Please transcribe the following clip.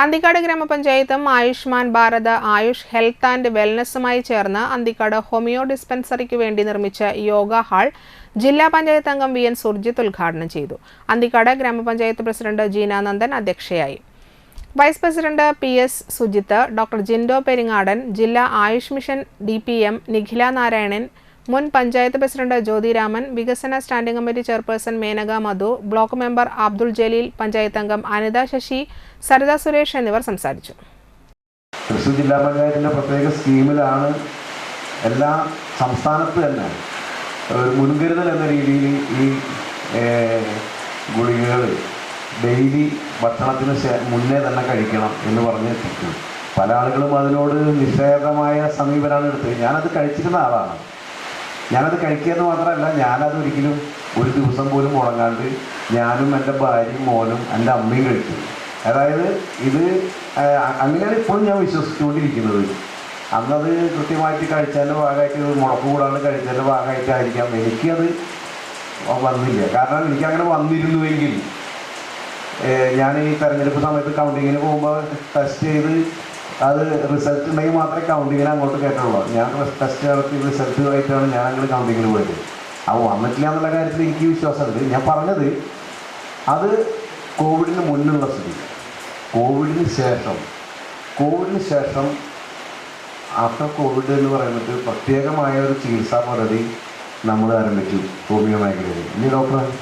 Anthikad ഗ്രാമപഞ്ചായത്തും Ayushman Bharat Ayush health and വെൽനസ്സുമായി ചേർന്ന് Anthikad homeo ഡിസ്പെൻസറിക്ക് വേണ്ടി നിർമ്മിച്ച യോഗ ഹാൾ ജില്ലാ പഞ്ചായത്ത് അംഗം വി എൻ സുർജിത്ത് ഉദ്ഘാടനം ചെയ്തു. അന്തിക്കാട് ഗ്രാമപഞ്ചായത്ത് പ്രസിഡന്റ് ജീന നന്ദൻ അധ്യക്ഷയായി. Vice president P S Sujith, doctor Jindo Peringadan, ജില്ലാ ആയുഷ് മിഷൻ DPM നിഖില നാരായണൻ, മുൻ പഞ്ചായത്ത് പ്രസിഡന്റ് ജ്യോതിരാമൻ, വികസന standing committee chairperson Menaka Madhu, block member Abdul Jaleel, panchayat അംഗം അനിത ശശി, സരിത സുരേഷ് എന്നിവർ സംസാരിച്ചു. തൃശ്ശൂർ ജില്ലാ പഞ്ചായത്തിൻ്റെ പ്രത്യേക സ്കീമിലാണ് എല്ലാ സംസ്ഥാനത്ത് തന്നെ ഒരു മുൻകരുതൽ എന്ന രീതിയിൽ ഈ ഗുളികകൾ ഡെയിലി ഭക്ഷണത്തിന് മുന്നേ തന്നെ കഴിക്കണം എന്ന് പറഞ്ഞിട്ടുണ്ട്. പല ആളുകളും അതിനോട് നിഷേധമായ സമീപനമാണ് എടുത്തത്. ഞാനത് കഴിച്ചിരുന്ന ആളാണ്. ഞാനത് കഴിക്കുകയെന്ന് മാത്രമല്ല, ഞാനത് ഒരിക്കലും ഒരു ദിവസം പോലും മുടങ്ങാണ്ട് ഞാനും എൻ്റെ ഭാര്യയും മോനും എൻ്റെ അമ്മയും കഴിക്കും. അതായത് ഇത് അങ്ങനെയാണ് ഇപ്പോഴും ഞാൻ വിശ്വസിച്ചുകൊണ്ടിരിക്കുന്നത്. അന്നത് കൃത്യമായിട്ട് കഴിച്ചതിൻ്റെ ഭാഗമായിട്ട് മുടക്ക് കൂടാണ്ട് കഴിച്ചതിൻ്റെ ഭാഗമായിട്ടായിരിക്കാം എനിക്കത് വന്നില്ല. കാരണം എനിക്കങ്ങനെ വന്നിരുന്നുവെങ്കിൽ ഞാൻ ഈ തെരഞ്ഞെടുപ്പ് സമയത്ത് കൗണ്ടിങ്ങിന് പോകുമ്പോൾ ടെസ്റ്റ് ചെയ്ത് അത് റിസൾട്ട് ഉണ്ടെങ്കിൽ മാത്രമേ കൗണ്ടിങ്ങിന് അങ്ങോട്ട് കയറ്റുള്ളൂ. ഞാൻ ടെസ്റ്റ് നടത്തി റിസൾട്ട് ആയിട്ടാണ് ഞാൻ അങ്ങോട്ട് കൗണ്ടിങ്ങിന് പോയത്. അത് വന്നിട്ടില്ല എന്നുള്ള കാര്യത്തിൽ എനിക്ക് വിശ്വാസമുണ്ട്. ഞാൻ പറഞ്ഞത് അത് കോവിഡിന് മുന്നുള്ള സ്ഥിതി. കോവിഡിന് ശേഷം ആഫ്റ്റർ കോവിഡ് എന്ന് പറയുന്നത് പ്രത്യേകമായ ഒരു ചികിത്സാ പദ്ധതി നമ്മൾ ആരംഭിച്ചു ഹോമിയോ മേഖലയിൽ. ഇനി ഡോക്ടർ